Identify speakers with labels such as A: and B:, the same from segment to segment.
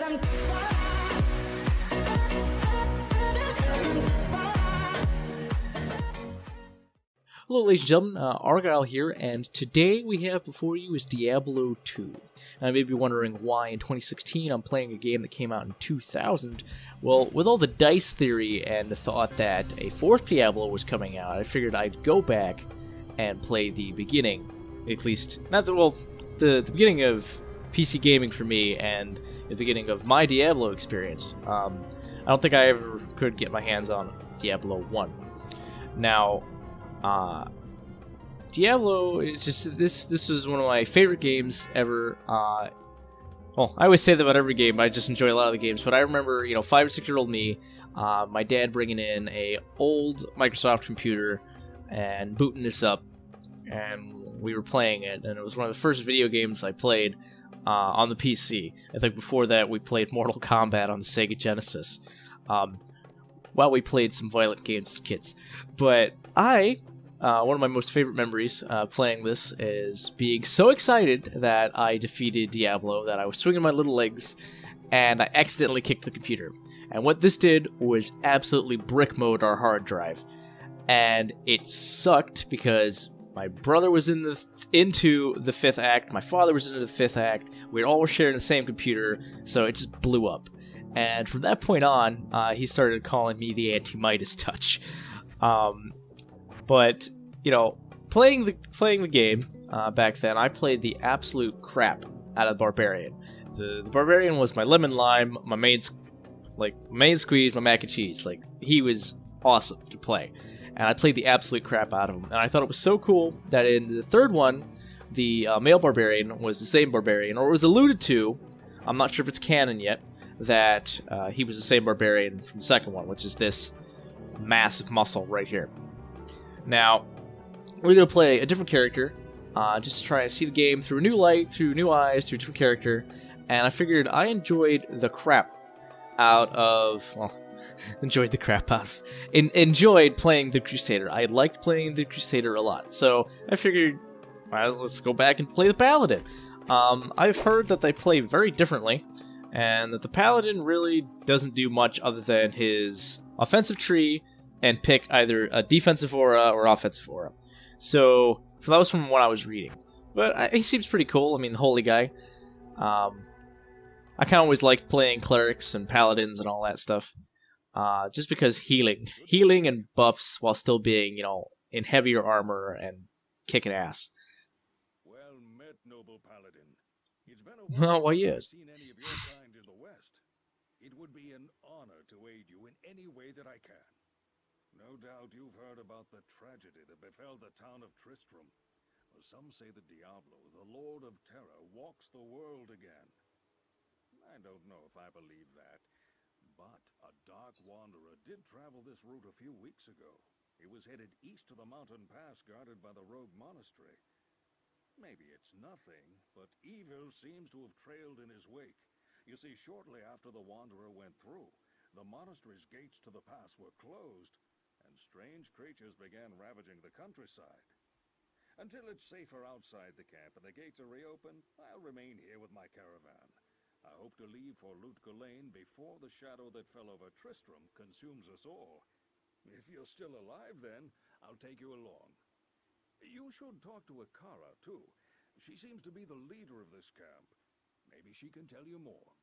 A: Hello ladies and gentlemen, Argyle here, and today we have before you is Diablo 2. Now you may be wondering why in 2016 I'm playing a game that came out in 2000. Well, with all the dice theory and the thought that a fourth Diablo was coming out, I figured I'd go back and play the beginning, at least, not the, well, the beginning of PC gaming for me and the beginning of my Diablo experience. I don't think I ever could get my hands on Diablo 1. Now, Diablo is just this was one of my favorite games ever. Well, I always say that about every game. I just enjoy a lot of the games. But I remember, 5 or 6 year old me, my dad bringing in a old Microsoft computer and booting this up, and we were playing it. And it was one of the first video games I played on the PC. I think before that we played Mortal Kombat on the Sega Genesis. While we played some violent games as kids, but one of my most favorite memories playing this is being so excited that I defeated Diablo that I was swinging my little legs and I accidentally kicked the computer. And what this did was absolutely brick mode our hard drive. And it sucked because my brother was into the fifth act, my father was into the fifth act, we all were sharing the same computer, so it just blew up. And from that point on, he started calling me the Anti-Midas touch. But, playing the game back then, I played the absolute crap out of Barbarian. The Barbarian was my lemon lime, my main squeeze, my mac and cheese. Like, he was awesome to play. And I played the absolute crap out of him. And I thought it was so cool that in the third one, the male Barbarian was the same Barbarian, or it was alluded to, I'm not sure if it's canon yet, that he was the same Barbarian from the second one, which is this massive muscle right here. Now, we're going to play a different character, just to try and see the game through a new light, through new eyes, through a different character, and I figured I enjoyed the crap out of, well, enjoyed playing the Crusader. I liked playing the Crusader a lot, so I figured, well, let's go back and play the Paladin. I've heard that they play very differently, and that the Paladin really doesn't do much other than his offensive tree and pick either a defensive aura or offensive aura. So that was from what I was reading. But he seems pretty cool. I mean, the holy guy. I kind of always liked playing clerics and paladins and all that stuff. Just because healing and buffs while still being, in heavier armor and kicking ass.
B: Well met, noble paladin. It's been a while since I've seen any of your kind in the West. It would be an honor to aid you in any way that I can. No doubt you've heard about the tragedy that befell the town of Tristram. Some say that Diablo, the Lord of Terror, walks the world again. I don't know if I believe that, but a dark wanderer did travel this route a few weeks ago. He was headed east to the mountain pass guarded by the rogue monastery. Maybe it's nothing, but evil seems to have trailed in his wake. You see, shortly after the wanderer went through, the monastery's gates to the pass were closed, and strange creatures began ravaging the countryside. Until it's safer outside the camp and the gates are reopened, I'll remain here with my caravan. I hope to leave for Lutgulain before the shadow that fell over Tristram consumes us all. If you're still alive then, I'll take you along. You should talk to Akara, too. She seems to be the leader of this camp. Maybe she can tell you more.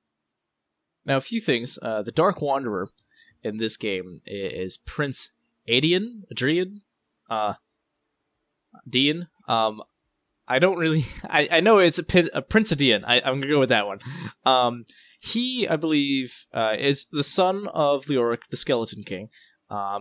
A: Now, a few things. The Dark Wanderer in this game is Prince Adrian? Dean? I don't really... I know it's a Prince Adian. I'm going to go with that one. He, I believe, is the son of Leoric, the Skeleton King.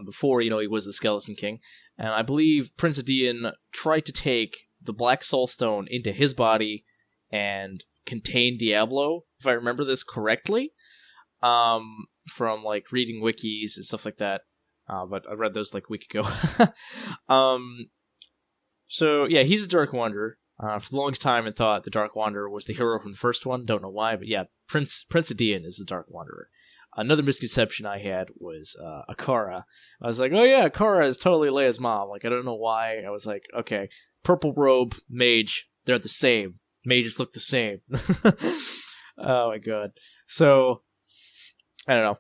A: Before, he was the Skeleton King. And I believe Prince Adian tried to take the Black Soul Stone into his body and contain Diablo, if I remember this correctly. From, reading wikis and stuff like that. But I read those, a week ago. So, yeah, he's a Dark Wanderer. For the longest time, I thought the Dark Wanderer was the hero from the first one. Don't know why, but yeah, Prince Adian is the Dark Wanderer. Another misconception I had was Akara. I was like, oh yeah, Akara is totally Leia's mom. I don't know why. I was like, okay, purple robe, mage, they're the same. Mages look the same. Oh my god. So, I don't know.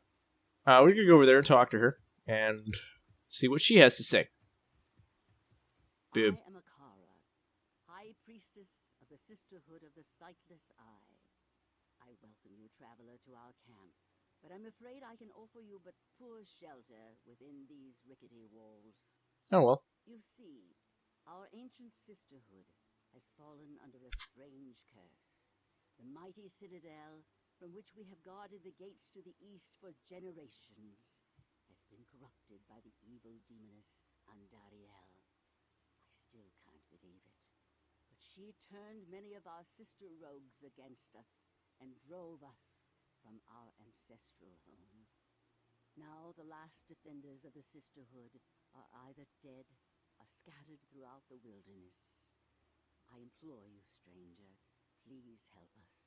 A: We're gonna go over there and talk to her and see what she has to say. Boob.
C: I am Akara, High Priestess of the Sisterhood of the Sightless Eye. I welcome you, traveler, to our camp, but I'm afraid I can offer you but poor shelter within these rickety walls.
A: Oh well.
C: You see, our ancient sisterhood has fallen under a strange curse. The mighty citadel, from which we have guarded the gates to the east for generations, has been corrupted by the evil demoness Andariel. I still can't believe it, but she turned many of our sister rogues against us and drove us from our ancestral home. Now the last defenders of the sisterhood are either dead or scattered throughout the wilderness. I implore you, stranger, please help us.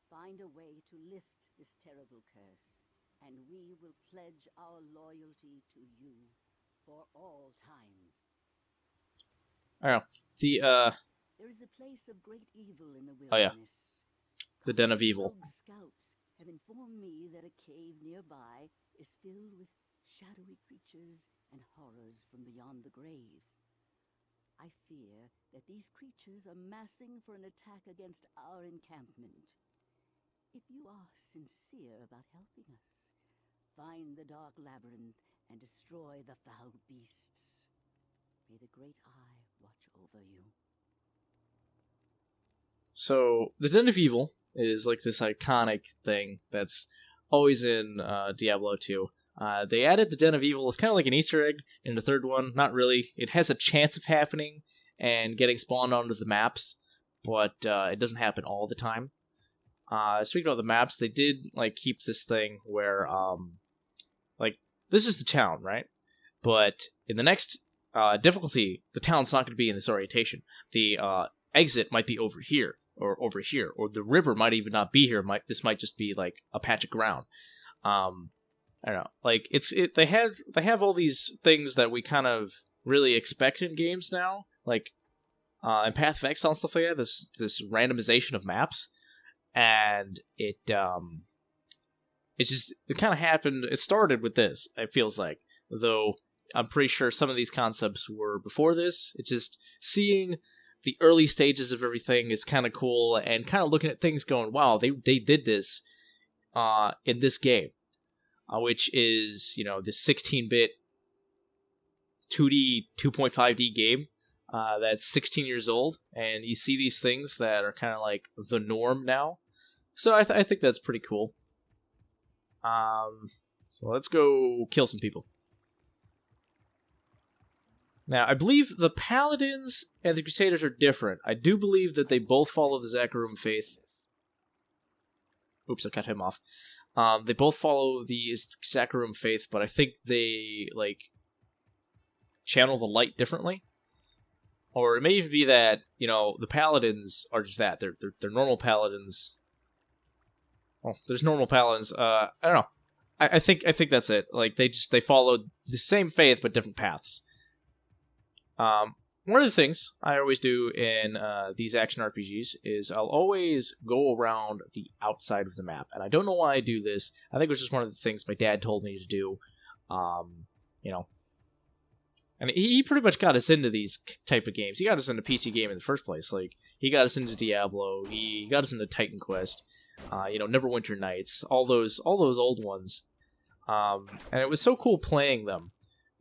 C: Find a way to lift this terrible curse, and we will pledge our loyalty to you for all time.
A: I don't know.
C: There is a place of great evil in the
A: Oh yeah.
C: wilderness.
A: The Den of Evil.
C: Rogue scouts have informed me that a cave nearby is filled with shadowy creatures and horrors from beyond the grave. I fear that these creatures are massing for an attack against our encampment. If you are sincere about helping us, find the dark labyrinth and destroy the foul beasts. May the Great Eye watch over you.
A: So, the Den of Evil is like this iconic thing that's always in Diablo 2. They added the Den of Evil. It's kind of like an Easter egg in the third one. Not really. It has a chance of happening and getting spawned onto the maps, but it doesn't happen all the time. Speaking of the maps, they did like keep this thing where like this is the town, right? But in the next difficulty, the town's not going to be in this orientation. The exit might be over here, or the river might even not be here. This might just be like a patch of ground. I don't know. Like they have all these things that we kind of really expect in games now, like in Path of Exile and stuff like that. This randomization of maps, and it kind of happened. It started with this. It feels like, though I'm pretty sure some of these concepts were before this. It's just seeing the early stages of everything is kind of cool, and kind of looking at things going, wow, they did this in this game. Which is, this 16-bit 2D, 2.5D game that's 16 years old, and you see these things that are kind of like the norm now. So I think that's pretty cool. So let's go kill some people. Now, I believe the Paladins and the Crusaders are different. I do believe that they both follow the Zakarum faith. Oops, I cut him off. They both follow the Zakarum faith, but I think they, channel the light differently. Or it may even be that, the Paladins are just that. They're normal Paladins. Well, there's normal Paladins. I don't know. I think that's it. Like, they follow the same faith, but different paths. One of the things I always do in these action RPGs is I'll always go around the outside of the map. And I don't know why I do this. I think it was just one of the things my dad told me to do. And he pretty much got us into these type of games. He got us into PC game in the first place. Like, he got us into Diablo. He got us into Titan Quest. Neverwinter Nights. All those old ones. And it was so cool playing them.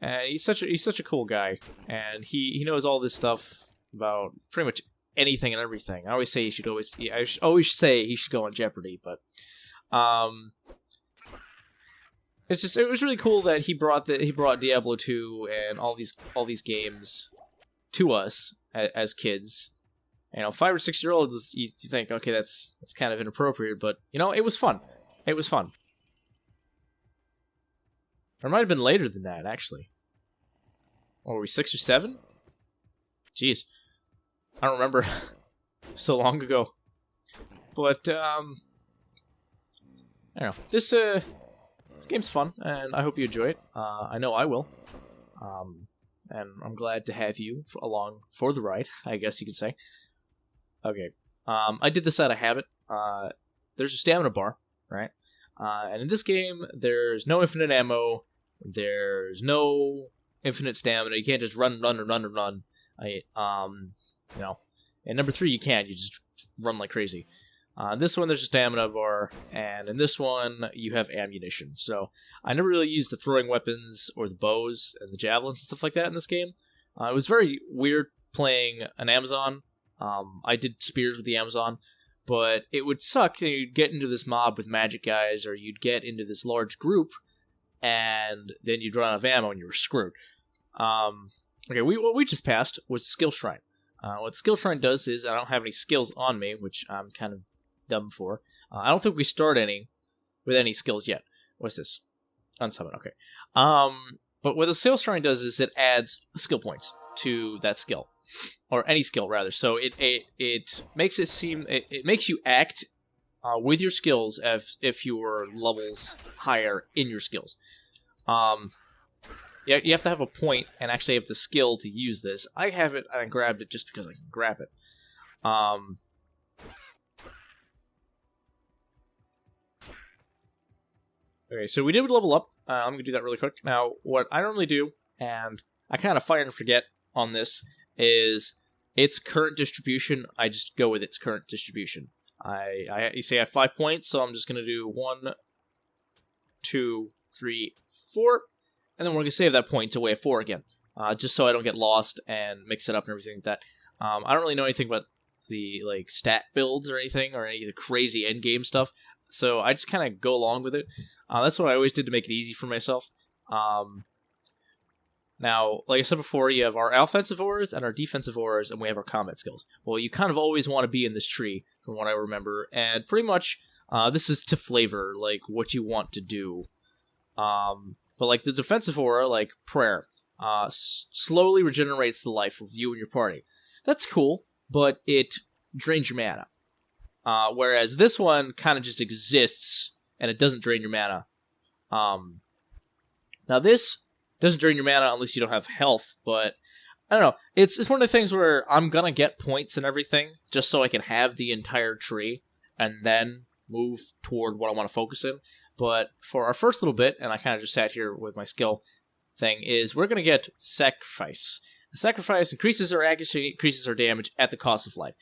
A: And he's such a cool guy, and he knows all this stuff about pretty much anything and everything. I always say I should always say he should go on Jeopardy, but it was really cool that he brought Diablo 2 and all these games to us as kids. 5 or 6 year olds, you think, okay, that's kind of inappropriate, but it was fun. It was fun. Or it might have been later than that, actually. Or were we 6 or 7? Jeez. I don't remember. So long ago. But, I don't know. This game's fun, and I hope you enjoy it. I know I will. And I'm glad to have you along for the ride, I guess you could say. Okay. I did this out of habit. there's a stamina bar, right? And in this game, there's no infinite ammo. There's no infinite stamina. You can't just run. You know. And number 3, you can. You just run like crazy. This one, there's a stamina bar, and in this one, you have ammunition. So I never really used the throwing weapons or the bows and the javelins and stuff like that in this game. It was very weird playing an Amazon. I did spears with the Amazon, but it would suck. You'd get into this mob with magic guys, or you'd get into this large group, and then you'd run out of ammo and you were screwed. Okay, what we just passed was the skill shrine. What the skill shrine does is, I don't have any skills on me, which I'm kind of dumb for. I don't think we start with any skills yet. What's this? Unsummon, okay. But what the skill shrine does is it adds skill points to that skill. Or any skill, rather. So it makes it seem... It makes you act with your skills as if you were levels higher in your skills. You have to have a point and actually have the skill to use this. I have it, and I grabbed it just because I can grab it. Okay, so we did level up. I'm going to do that really quick. Now, what I normally do, and I kind of fire and forget on this, is its current distribution. I just go with its current distribution. You say I have 5 points, so I'm just going to do 1, 2, 3, 4, and then we're going to save that point to way of 4 again, just so I don't get lost and mix it up and everything like that. I don't really know anything about the stat builds or anything, or any of the crazy endgame stuff, so I just kind of go along with it. That's what I always did to make it easy for myself. Now, like I said before, you have our offensive auras and our defensive auras, and we have our combat skills. Well, you kind of always want to be in this tree, from what I remember, and pretty much this is to flavor what you want to do. But the defensive aura, like prayer, slowly regenerates the life of you and your party. That's cool, but it drains your mana. Whereas this one kind of just exists, and it doesn't drain your mana. Now this doesn't drain your mana unless you don't have health, but I don't know. It's one of the things where I'm gonna get points and everything, just so I can have the entire tree, and then move toward what I want to focus in. But for our first little bit, and I kind of just sat here with my skill thing, is we're gonna get Sacrifice. The Sacrifice increases our accuracy, increases our damage at the cost of life.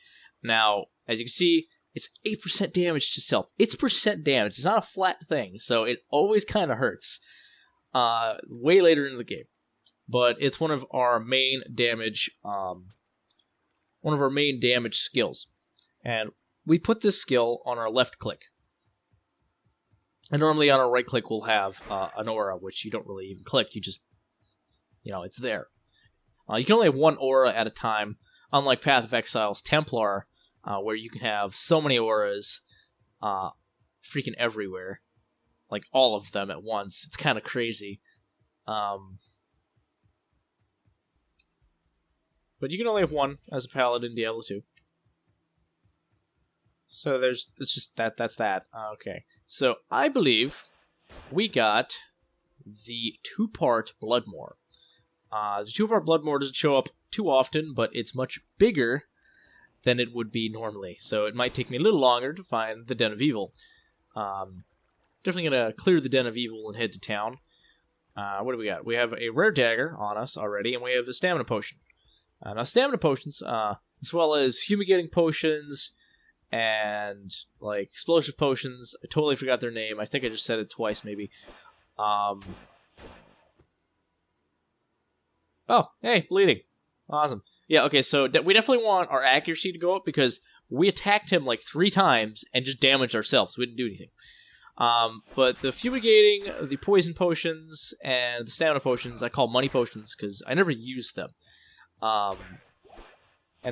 A: Now, as you can see, it's 8% damage to self. It's percent damage. It's not a flat thing, so it always kind of hurts. Way later in the game. But it's one of our main damage, skills. And we put this skill on our left click. And normally on our right click we'll have an aura, which you don't really even click, you just, it's there. You can only have one aura at a time, unlike Path of Exile's Templar, where you can have so many auras freaking everywhere. Like all of them at once. It's kind of crazy. But you can only have one as a paladin in Diablo 2. So it's just that's that. Okay. So I believe we got the 2-part Bloodmore. The 2-part Bloodmore doesn't show up too often, but it's much bigger than it would be normally. So it might take me a little longer to find the Den of Evil. Definitely going to clear the Den of Evil and head to town. What do we got? We have a rare dagger on us already, and we have a stamina potion. Now, stamina potions, as well as fumigating potions and explosive potions. I totally forgot their name. I think I just said it twice, maybe. Oh, hey, bleeding. Awesome. Yeah, okay, so we definitely want our accuracy to go up because we attacked him 3 times and just damaged ourselves. We didn't do anything. But the fumigating, the poison potions, and the stamina potions, I call money potions because I never used them. And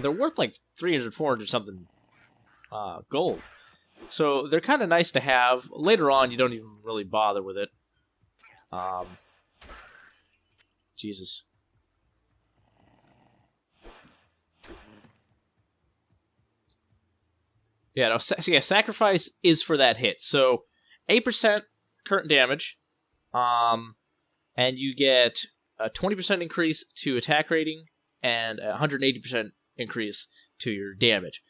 A: they're worth 300, 400 something gold. So they're kind of nice to have. Later on, you don't even really bother with it. Jesus. Yeah, no, Sacrifice is for that hit. So 8% current damage, and you get a 20% increase to attack rating and a 180% increase to your damage.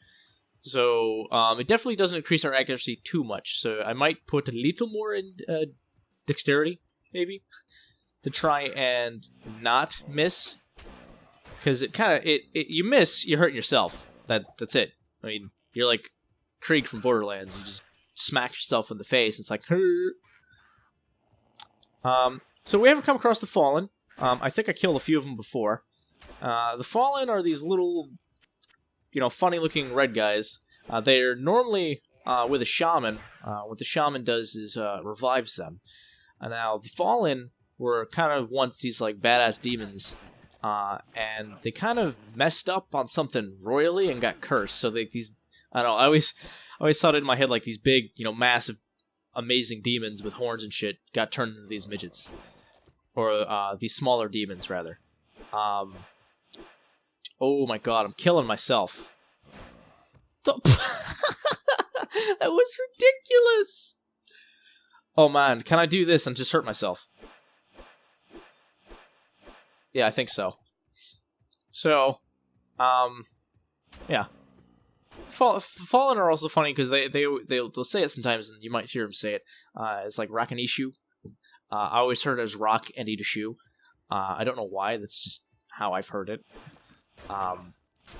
A: So it definitely doesn't increase our accuracy too much. So I might put a little more in dexterity, maybe, to try and not miss. Because it kind of you miss, you're hurting yourself. That's it. I mean, you're like Krieg from Borderlands. You just smack yourself in the face. It's like hurt. So we haven't come across the Fallen. I think I killed a few of them before. The Fallen are these little, funny-looking red guys. They're normally with a shaman. What the shaman does is revives them. Now, the Fallen were kind of once these like badass demons, and they kind of messed up on something royally and got cursed. So these, I don't know. I always thought it in my head like these big, massive, amazing demons with horns and shit got turned into these midgets, or these smaller demons rather. Oh my god, I'm killing myself. That was ridiculous! Oh man, can I do this and just hurt myself? Yeah, I think so. So, yeah. Fallen are also funny because they'll say it sometimes, and you might hear them say it. It's like rock and issue. I always heard it as rock and eat a shoe. I don't know why. That's just how I've heard it.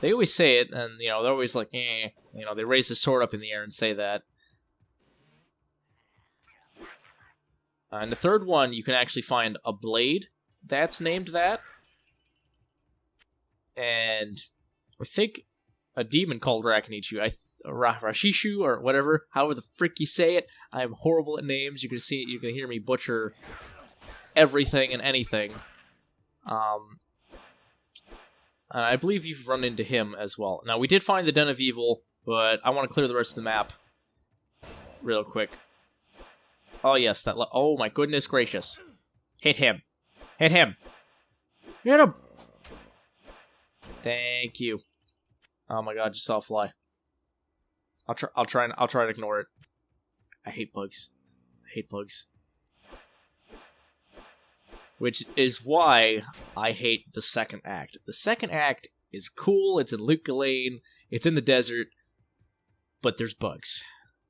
A: They always say it, and they're always like, eh. They raise the sword up in the air and say that. And the third one, you can actually find a blade that's named that. And I think a demon called Rakanichu, Rashishu, or whatever, however the frick you say it. I am horrible at names. You can hear me butcher everything and anything. And I believe you've run into him as well. Now, we did find the Den of Evil, but I want to clear the rest of the map real quick. Oh, yes. Oh, my goodness gracious. Hit him. Hit him. Hit him. Thank you. Oh, my god, just saw a fly. I'll try and ignore it. I hate bugs. I hate bugs. Which is why I hate the second act. The second act is cool, it's in Luke Lane, it's in the desert, but there's bugs.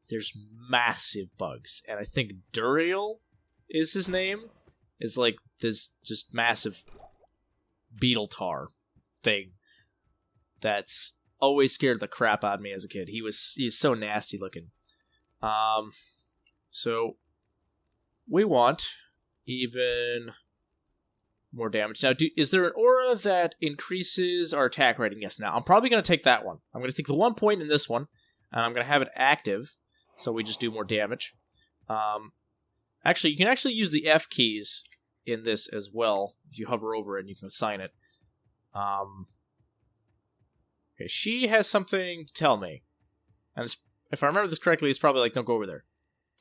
A: There's massive bugs. And I think Duriel is his name, is like this just massive beetle tar thing that's always scared the crap out of me as a kid. He's so nasty looking. So we want even more damage. Now, is there an aura that increases our attack rating? Yes. Now, I'm probably going to take that one. I'm going to take the 1 point in this one, and I'm going to have it active, so we just do more damage. Actually, you can actually use the F keys in this as well. If you hover over it, and you can assign it. Okay, she has something to tell me. And if I remember this correctly, it's probably like, don't go over there.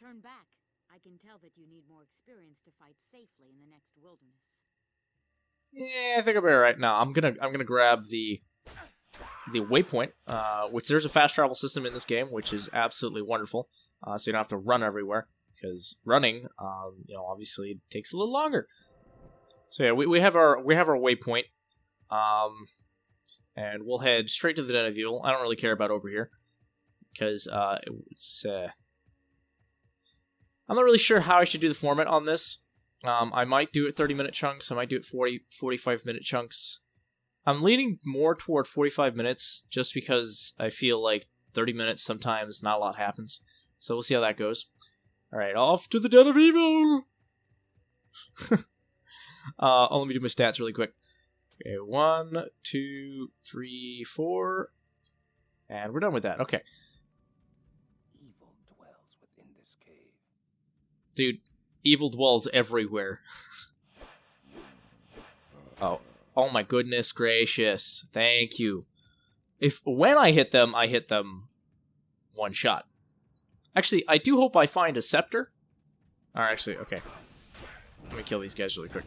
D: Turn back. I can tell that you need more experience to fight safely in the next wilderness.
A: Yeah, I think I'll be alright. Now, I'm gonna grab the waypoint, which there's a fast travel system in this game, which is absolutely wonderful. So you don't have to run everywhere, because running, obviously takes a little longer. So yeah, we have our waypoint, and we'll head straight to the Den of Evil. I don't really care about over here, because it's I'm not really sure how I should do the format on this. I might do it 30-minute chunks. I might do it 45-minute chunks. I'm leaning more toward 45 minutes just because I feel like 30 minutes sometimes not a lot happens. So we'll see how that goes. Alright, off to the Den of Evil! Let me do my stats really quick. Okay, 1, 2, 3, 4. And we're done with that. Okay.
B: Evil dwells within this cave.
A: Dude, evil dwells everywhere. Oh my goodness gracious. Thank you. When I hit them one shot. Actually, I do hope I find a scepter. Alright, actually, okay. Let me kill these guys really quick.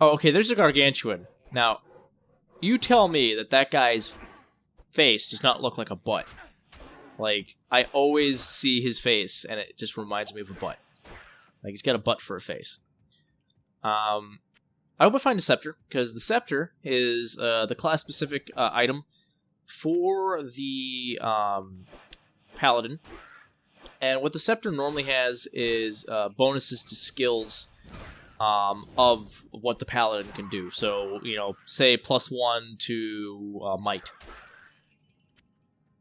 A: Oh, okay, there's a gargantuan. Now, you tell me that guy's face does not look like a butt. Like, I always see his face, and it just reminds me of a butt. Like, he's got a butt for a face. I hope I find a scepter, because the scepter is the class-specific item for the paladin. And what the scepter normally has is bonuses to skills of what the paladin can do. So, say +1 to might.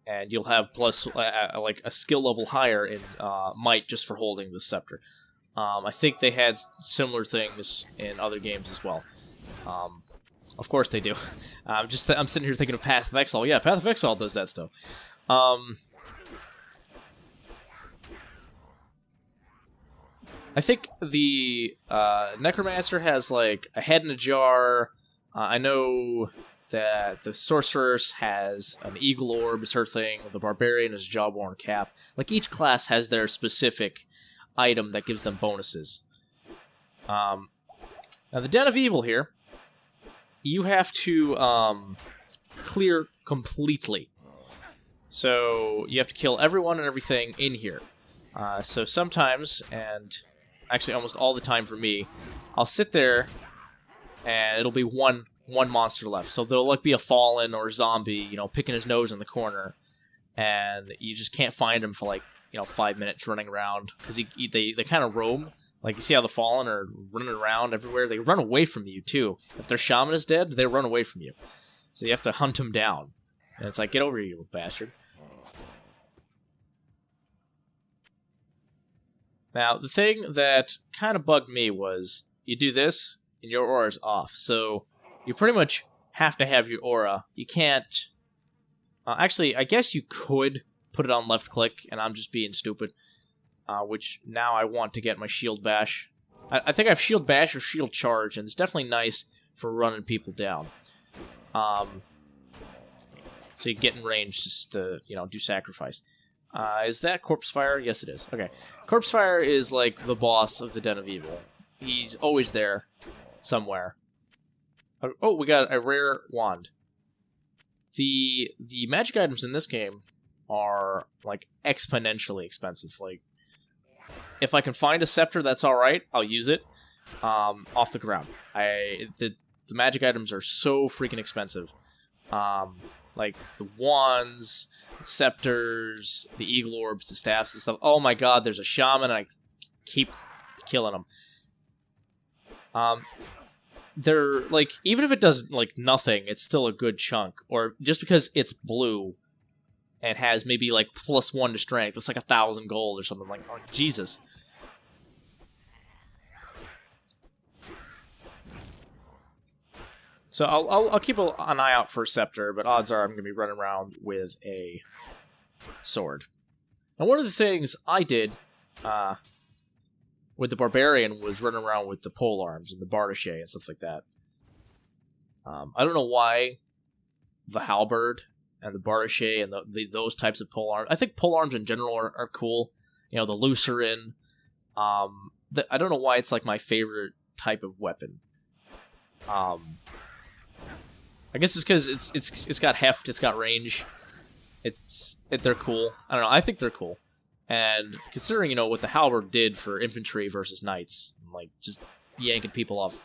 A: And you'll have plus, like, a skill level higher in might just for holding the scepter. I think they had similar things in other games as well. Of course they do. I'm sitting here thinking of Path of Exile. Yeah, Path of Exile does that stuff. I think the Necromancer has, like, a head in a jar. I know that the Sorceress has an Eagle Orb is her thing. The Barbarian is a Jawbone Cap. Like, each class has their specific item that gives them bonuses. Now, the Den of Evil here, you have to clear completely. So, you have to kill everyone and everything in here. So sometimes, and actually almost all the time for me, I'll sit there and it'll be one monster left. So there'll like be a fallen or a zombie, picking his nose in the corner, and you just can't find him for like 5 minutes running around because they kind of roam. Like, you see how the fallen are running around everywhere? They run away from you too. If their shaman is dead, they run away from you. So you have to hunt them down. And it's like, get over here, you little bastard. Now, the thing that kind of bugged me was, you do this, and your aura's off. So, you pretty much have to have your aura. You can't... actually, I guess you could put it on left click, and I'm just being stupid. Which, now I want to get my shield bash. I think I have shield bash or shield charge, and it's definitely nice for running people down. So you get in range just to, do sacrifice. Is that Corpse Fire? Yes, it is. Okay. Corpse Fire is like the boss of the Den of Evil. He's always there, somewhere. Oh, we got a rare wand. The magic items in this game are, like, exponentially expensive. Like, if I can find a scepter that's alright, I'll use it off the ground. The magic items are so freaking expensive. Like, the wands, the scepters, the eagle orbs, the staffs and stuff. Oh my god, there's a shaman, and I keep killing them. They're, like, even if it does, like, nothing, it's still a good chunk. Or just because it's blue and has maybe, like, +1 to strength, it's like 1,000 gold or something. Like, oh, Jesus. So I'll keep an eye out for a scepter, but odds are I'm going to be running around with a sword. Now, one of the things I did with the Barbarian was running around with the polearms and the Bardache and stuff like that. I don't know why the Halberd and the Bardache and those types of polearms. I think polearms in general are cool. The Lucerin. I don't know why it's like my favorite type of weapon. I guess it's because it's got heft, it's got range. They're cool. I don't know. I think they're cool. And considering what the halberd did for infantry versus knights, like just yanking people off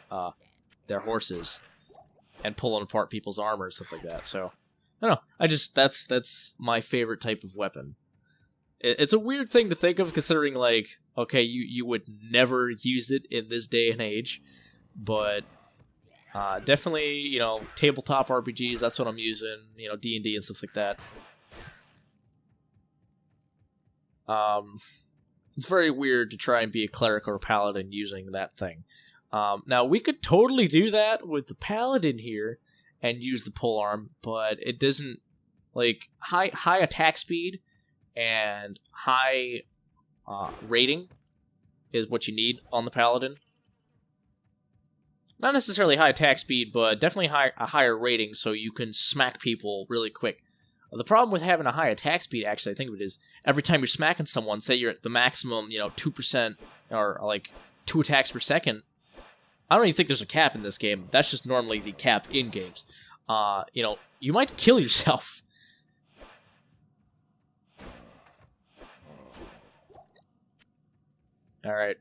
A: their horses and pulling apart people's armor and stuff like that. So I don't know. That's my favorite type of weapon. It's a weird thing to think of, considering, like, okay, you would never use it in this day and age, but definitely, tabletop RPGs, that's what I'm using, D&D and stuff like that. It's very weird to try and be a cleric or a paladin using that thing. Now, we could totally do that with the paladin here and use the polearm, but it doesn't, like, high attack speed and high rating is what you need on the paladin. Not necessarily high attack speed, but definitely a higher rating, so you can smack people really quick. The problem with having a high attack speed, actually, I think of it is, every time you're smacking someone, say you're at the maximum, 2%, or like 2 attacks per second, I don't even think there's a cap in this game. That's just normally the cap in games. You might kill yourself. Alright,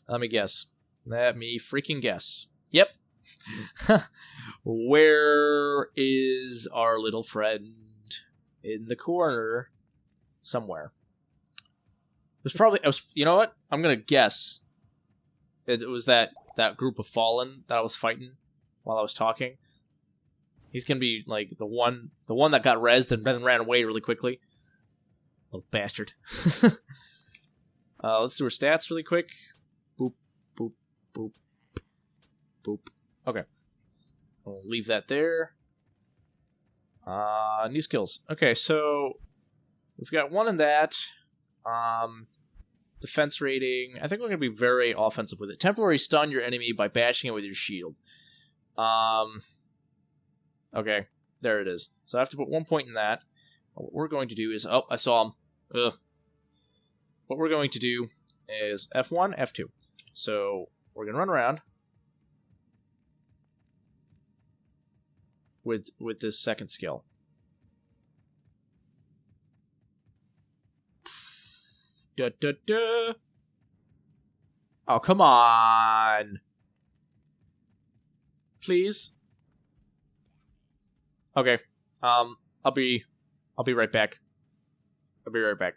A: let me guess. Let me freaking guess. Yep. Where is our little friend? in the corner somewhere. There's probably... you know what? I'm going to guess it was that group of Fallen that I was fighting while I was talking. He's going to be, like, the one that got rezzed and then ran away really quickly. Little bastard. Let's do her stats really quick. Boop, boop, boop, boop. Okay. We'll leave that there. New skills. Okay, so we've got one in that. Defense rating. I think we're going to be very offensive with it. Temporary stun your enemy by bashing it with your shield. Okay, there it is. So I have to put 1 point in that. What we're going to do is... Oh, I saw him. Ugh. What we're going to do is F1, F2. So we're going to run around with this second skill. Da, da, da. Oh, come on. Please. Okay. I'll be right back. I'll be right back.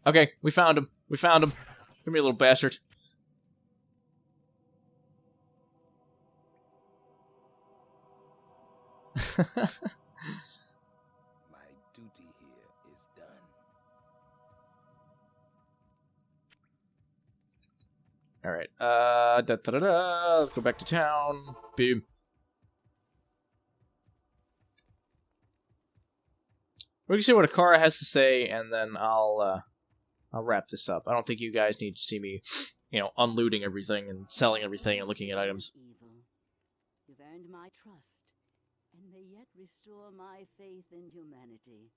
A: Okay, we found him. We found him. Give me a little bastard.
B: My duty here is done.
A: Alright, da-da-da-da. Let's go back to town. Boom. We can see what Akara has to say, and then I'll wrap this up. I don't think you guys need to see me, unlooting everything and selling everything and looking at items.
C: Evil. You've earned my trust, and may yet restore my faith in humanity.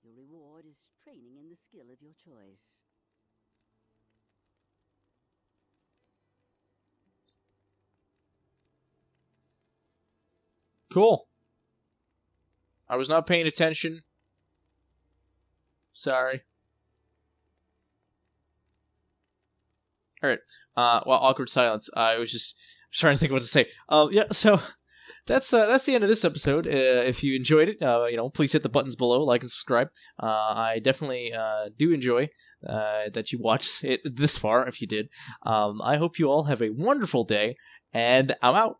C: Your reward is training in the skill of your choice.
A: Cool. I was not paying attention. Sorry. Alright. Well, awkward silence. I was just trying to think of what to say. Yeah, so that's the end of this episode. If you enjoyed it, please hit the buttons below, like and subscribe. I definitely do enjoy that you watched it this far, if you did. I hope you all have a wonderful day, and I'm out.